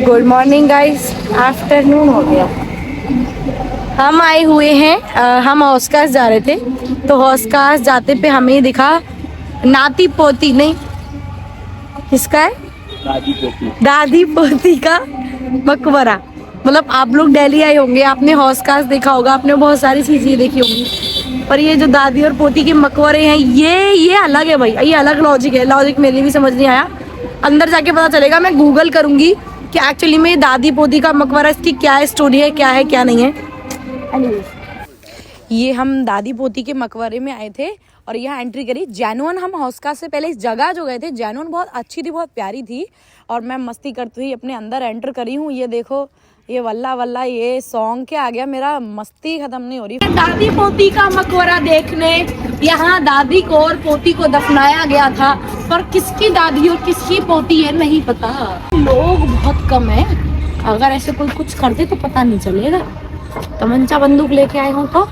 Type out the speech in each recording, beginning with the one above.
Good morning guys, afternoon हो गया। हम आए हुए हैं, हम हौसकास जा रहे थे, तो हौसकास जाते पे हमें दिखा नाती पोती नहीं, किसका है, दादी पोती का मकबरा। मतलब आप लोग दिल्ली आए होंगे, आपने हौसकास देखा होगा, आपने बहुत सारी चीजें देखी होंगी, पर ये जो दादी और पोती के मकबरे हैं ये अलग है भाई, ये अलग लॉजिक है। लॉजिक मेरे भी समझ नहीं आया, अंदर जाके पता चलेगा। मैं गूगल करूंगी कि एक्चुअली में दादी पोती का मकबरा, इसकी क्या स्टोरी है, क्या नहीं है। ये हम दादी पोती के मकबरे में आए थे और यहाँ एंट्री करी। जैनुअन हम हौसकास से पहले इस जगह जो गए थे, जैनुअन बहुत अच्छी थी, बहुत प्यारी थी, और मैं मस्ती करती हुई अपने अंदर एंटर करी हूँ। ये देखो, ये वल्ला वल्ला ये सॉन्ग के आ गया, मेरा मस्ती खत्म नहीं हो रही। दादी पोती का मकबरा देखने यहाँ दादी को और पोती को दफनाया गया था, पर किसकी दादी और किसकी पोती है नहीं पता। लोग बहुत कम है, अगर ऐसे कोई कुछ करते तो पता नहीं चलेगा। तमंचा बंदूक लेके आए हो तो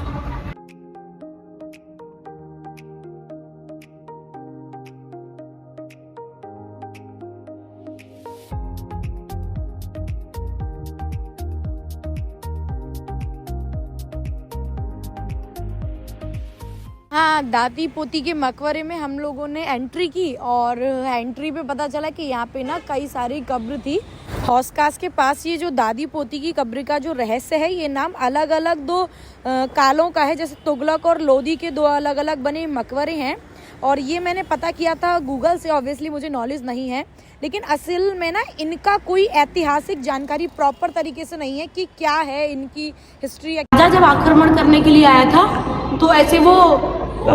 हाँ, दादी पोती के मकबरे में हम लोगों ने एंट्री की और एंट्री पे पता चला कि यहाँ पे ना कई सारी कब्र थी। हौसकास के पास ये जो दादी पोती की कब्र का जो रहस्य है, ये नाम अलग अलग दो कालों का है, जैसे तुगलक और लोदी के दो अलग अलग बने मकबरे हैं। और ये मैंने पता किया था गूगल से, ऑब्वियसली मुझे नॉलेज नहीं है, लेकिन असल में ना इनका कोई ऐतिहासिक जानकारी प्रॉपर तरीके से नहीं है कि क्या है इनकी हिस्ट्री। राजा जब आक्रमण करने के लिए आया था तो ऐसे वो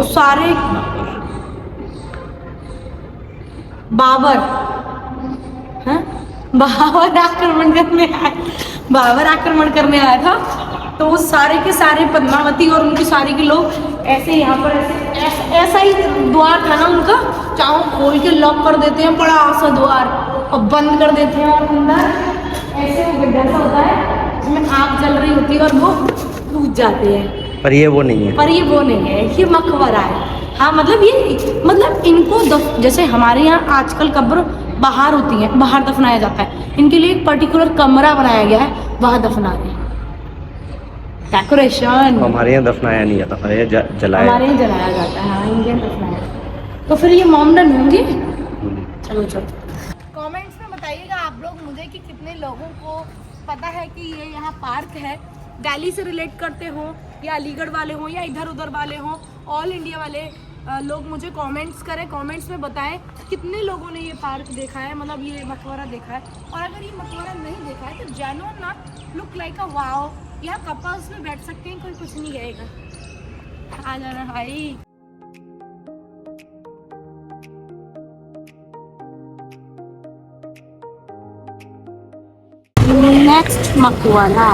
सारे बाबर बाबर आक्रमण करने आया था, तो वो सारे के सारे पद्मावती और उनके सारे के लोग ऐसे यहाँ पर ऐसा ही द्वार था ना उनका, चाहो खोल के लॉक कर देते हैं बड़ा सा द्वार और बंद कर देते हैं, और अंदर ऐसे वो गड्ढा सा होता है जिसमें आग जल रही होती है और वो टूट जाते हैं। पर ये वो नहीं है, ये मकबरा है। हाँ, मतलब इनको जैसे हमारे यहाँ आजकल कब्र बाहर होती है, बाहर दफनाया जाता है, इनके लिए एक पर्टिकुलर कमरा बनाया गया है, वहाँ दफना रहे हैं। डेकोरेशन हमारे यहाँ दफनाया नहीं जाता, हमारे यहाँ जलाया जाता है। हाँ, इनके यहाँ दफनाया। तो फिर ये मॉमडन होंगे। चलो कमेंट्स में बताइएगा आप लोग मुझे कि कितने लोगों को पता है कि ये यहाँ पार्क है। दिल्ली से रिलेट करते हो या अलीगढ़ वाले हो या इधर उधर वाले हो, ऑल इंडिया वाले लोग मुझे कमेंट्स करें, कमेंट्स में बताएं कितने लोगों ने ये पार्क देखा है, मतलब ये मकबरा देखा है। और अगर ये मकबरा नहीं देखा है तो जैनुअन ना लुक लाइक अ वाओ, यहाँ कपल्स में बैठ सकते हैं, कोई कुछ नहीं कहेगा। आ जाना भाई। नेक्स्ट मकबरा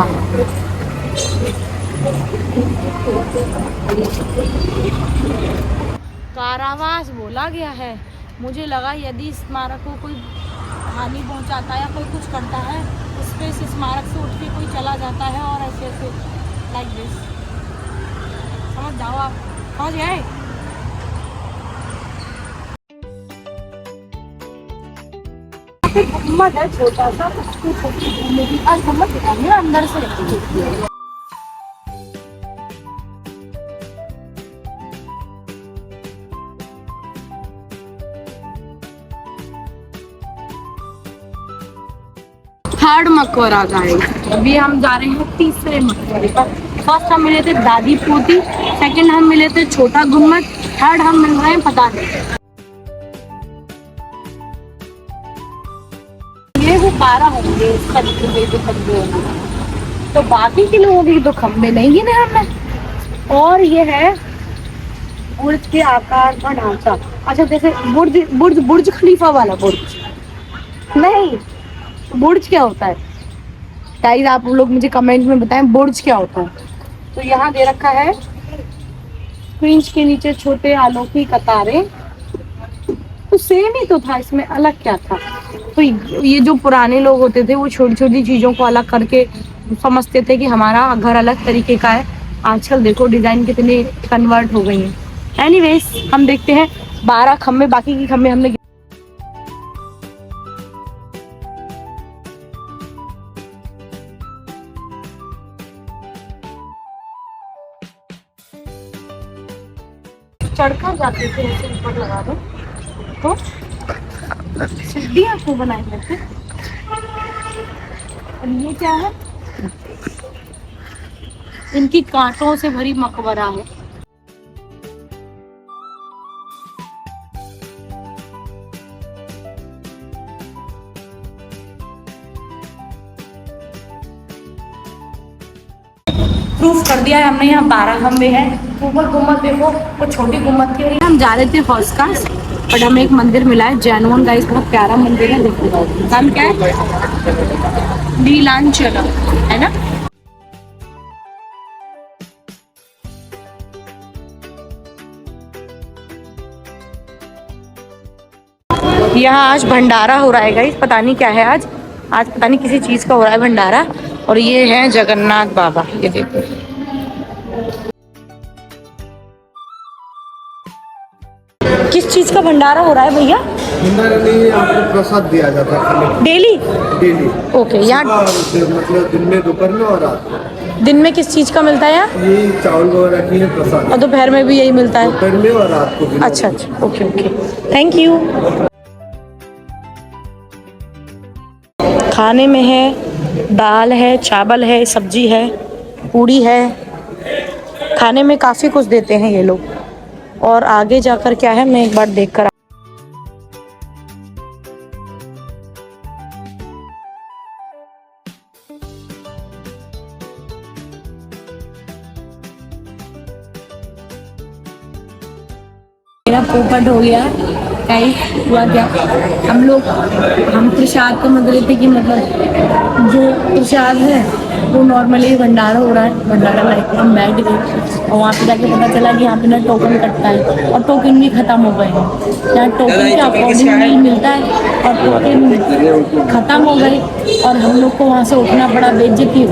कारावास बोला गया है। मुझे लगा यदि स्मारक को कोई हानि पहुंचाता है या कोई कुछ करता है, उस पे इस स्मारक से उठ के कोई चला जाता है और ऐसे ऐसे लाइक दिस। समझ जाओ आप, समझ गए। गुम्बद है छोटा सा, उसको छोटी आज गुम्बद दिखाएंगे अंदर से। थर्ड मकबरा गाइस, अभी हम जा रहे हैं तीसरे मकबरे पर। फर्स्ट हम मिले थे दादी पोती, सेकंड हम मिले थे छोटा गुम्बद, थर्ड हम मिल रहे हैं पता नहीं। ये वो 12 होंगे इस तरीके के खंबे होंगे, तो बाकी के लोगों के तो खंबे नहीं गिने हमने। और ये है बुर्ज के आकार का ढांचा। अच्छा, जैसे बुर्ज खलीफा वाला बुर्ज नहीं, बुर्ज क्या होता है गाइस, आप लोग मुझे कमेंट में बताएं बुर्ज क्या होता है। तो यहाँ दे रखा है फ्रिंज के नीचे छोटे आलों की कतारें, तो सेम ही तो था, इसमें अलग क्या था। तो ये जो पुराने लोग होते थे वो छोटी छोटी चीजों को अलग करके समझते थे कि हमारा घर अलग तरीके का है। आजकल देखो डिजाइन कितने कन्वर्ट हो गई है। एनीवेज, हम देखते हैं 12 खम्बे, बाकी की खम्बे हमने चढ़कर जाते थे, ऐसे ऊपर लगा दो तो सीढ़ियाँ क्यों बनाई जाती। और ये क्या है, इनकी कांटों से भरी मकबरा है। प्रूफ कर दिया है हमने, यहाँ 12 खंबे हैं। ऊपर गुम्मद देखो, वो छोटी गुम्मद थी। और हम जा रहे थे फर्स्ट क्लास, बट हमें एक मंदिर मिला है जैनवन गाइस, बहुत प्यारा मंदिर है। देखो नाम क्या है, नीलांचल है ना। यहाँ आज भंडारा हो रहा है गाइस, पता नहीं क्या है आज पता नहीं किसी चीज का हो रहा है भंडारा। और ये है जगन्नाथ बाबा, ये देखो। किस चीज का भंडारा हो रहा है भैया? भंडारा नहीं, आपको प्रसाद दिया जाता है डेली। डेली। ओके, यहाँ मतलब दिन में, दोपहर में और रात में। दिन में किस चीज का मिलता है यहाँ? ये चावल वगैरह की है प्रसाद। और दोपहर में भी यही मिलता है? दोपहर में और रात को। अच्छा अच्छा, ओके ओके, थैंक यू। खाने में है दाल है, चावल है, सब्जी है, पूड़ी है। खाने में काफ़ी कुछ देते हैं ये लोग। और आगे जाकर क्या है, मैं एक बार देख कर। मेरा पोपट हो गया, कहीं हुआ क्या, हम प्रसाद को समझ रहे थे कि मतलब जो प्रसाद है वो नॉर्मली भंडारा हो रहा है, भंडारा लाइक हम बैठ गए। और वहाँ पे जाके पता चला कि यहाँ पे ना टोकन कटता है, और टोकन भी खत्म हो गए हैं। यहाँ टोकन के अकॉर्डिंग नहीं मिलता है, और टोकन खत्म हो गए और हम लोग को वहाँ से उठना पड़ा, बेइज्जती हो।